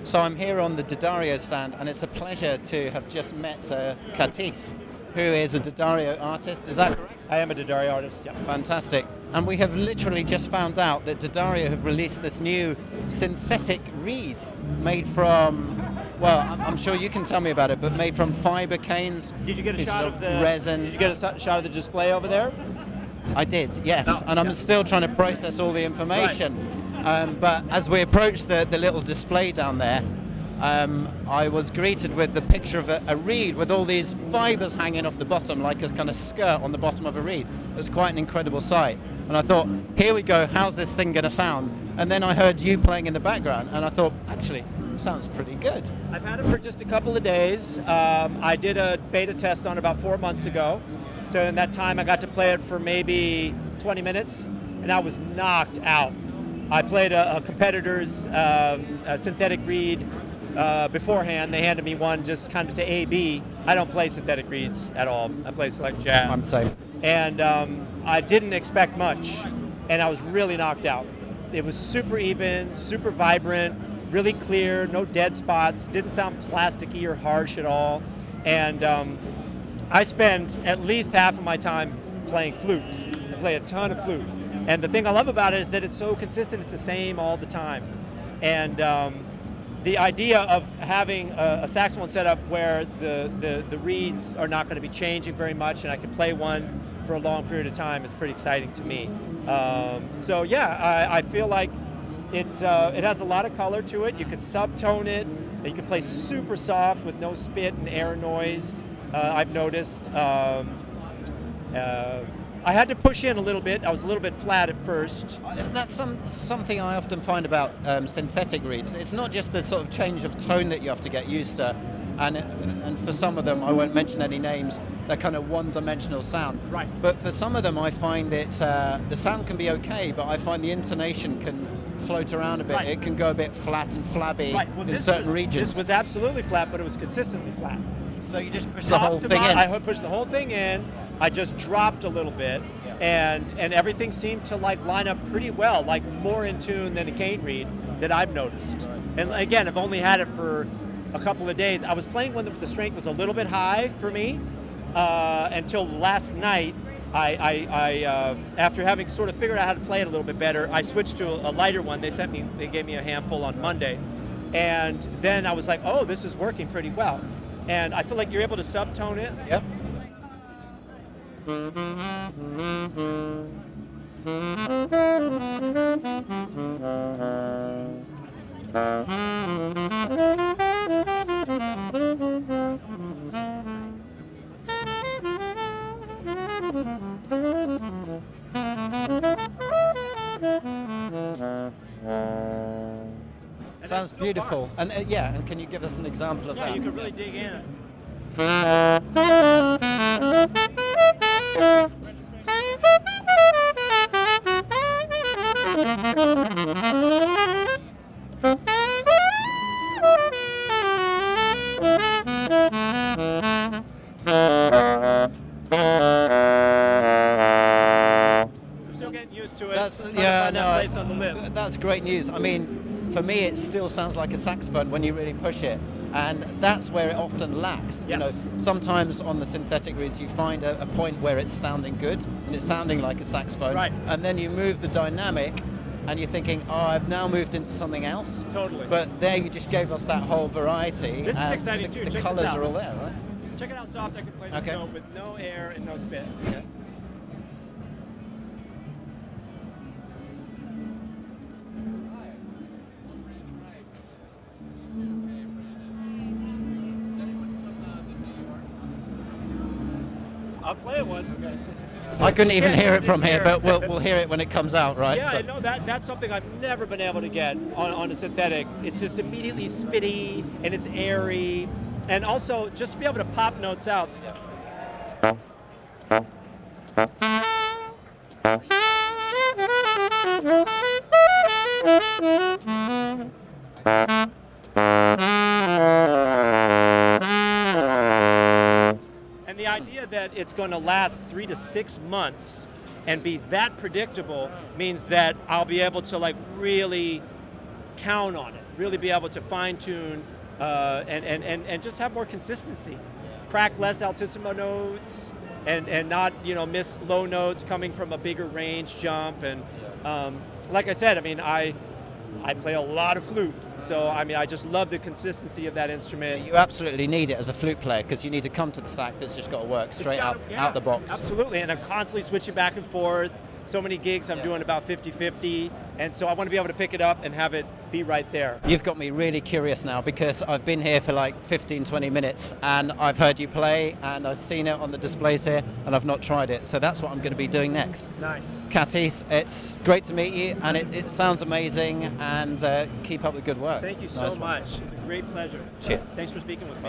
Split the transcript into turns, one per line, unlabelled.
So I'm here on the D'Addario stand, and it's a pleasure to have just met Catisse, who is a D'Addario artist. Is that correct?
I am a D'Addario artist, yeah.
Fantastic. And we have literally just found out that D'Addario have released this new synthetic reed made from, well, I'm sure you can tell me about it, but made from fiber canes.
Did you get a shot of the
resin?
Did you get a shot of the display over there?
I did, yes. And I'm still trying to process all the information. Right. But as we approached the little display down there, I was greeted with the picture of a reed with all these fibers hanging off the bottom, like a kind of skirt on the bottom of a reed. It's quite an incredible sight. And I thought, here we go, how's this thing going to sound? And then I heard you playing in the background, and I thought, actually, it sounds pretty good.
I've had it for just a couple of days. I did a beta test on it about 4 months ago. So in that time, I got to play it for maybe 20 minutes, and I was knocked out. I played a competitor's synthetic reed beforehand. They handed me one just kind of to A/B. I don't play synthetic reeds at all. I play select jazz.
I'm the same.
And I didn't expect much, and I was really knocked out. It was super even, super vibrant, really clear, no dead spots, didn't sound plasticky or harsh at all. And I spend at least half of my time playing flute. I play a ton of flute. And the thing I love about it is that it's so consistent, it's the same all the time. And the idea of having a saxophone setup where the reeds are not going to be changing very much and I can play one for a long period of time is pretty exciting to me. So yeah, I feel like it has a lot of color to it. You could subtone it. You can play super soft with no spit and air noise. I've noticed. I had to push in a little bit. I was a little bit flat at first.
Isn't that something I often find about synthetic reeds? It's not just the sort of change of tone that you have to get used to, and for some of them, I won't mention any names, they're kind of one-dimensional sound.
Right.
But for some of them, I find it's the sound can be okay, but I find the intonation can float around a bit.
Right.
It can go a bit flat and flabby in certain regions.
This was absolutely flat, but it was consistently flat.
So you just push the whole thing in?
I pushed the whole thing in. I just dropped a little bit, and everything seemed to like line up pretty well, like more in tune than a cane reed that I've noticed. And again, I've only had it for a couple of days. I was playing when the strength was a little bit high for me until last night. I after having sort of figured out how to play it a little bit better, I switched to a lighter one. They gave me a handful on Monday, and then I was like, oh, this is working pretty well. And I feel like you're able to subtone it.
Yep. Sounds beautiful. And yeah, and can you give us an example of that?
Yeah, you can really dig in. I'm still getting used to it. That's
great news. I mean, for me, it still sounds like a saxophone when you really push it, and that's where it often lacks.
Yes.
You know, sometimes on the synthetic reeds, you find a point where it's sounding good and it's sounding like a saxophone,
right.
And then you move the dynamic, and you're thinking, oh, I've now moved into something else.
Totally.
But there, you just gave us that whole variety.
This is
and
exciting too.
The
Check
colors
this out.
are all there, right?
Check it out, soft. I can play this note with no air and no spit.
Okay.
I'll play one.
I couldn't even hear it from here, but we'll hear it when it comes out, right?
Yeah,
So-
I know that's something I've never been able to get on a synthetic. It's just immediately spitty and it's airy, and also just to be able to pop notes out. And the idea that it's going to last 3 to 6 months and be that predictable means that I'll be able to like really count on it, really be able to fine tune and just have more consistency. Crack less altissimo notes and not, miss low notes coming from a bigger range jump. And like I said, I mean, I play a lot of flute. So, I mean, I just love the consistency of that instrument.
You absolutely need it as a flute player because you need to come to the sax. It's just got to work straight out the box.
Absolutely, and I'm constantly switching back and forth. So many gigs, I'm doing about 50-50, and so I want to be able to pick it up and have it be right there.
You've got me really curious now because I've been here for like 15, 20 minutes and I've heard you play and I've seen it on the displays here and I've not tried it. So that's what I'm going to be doing next.
Nice.
Catisse, it's great to meet you and it sounds amazing and keep up the good work.
Thank you so much. It's a great pleasure.
Cheers.
Thanks for speaking with me.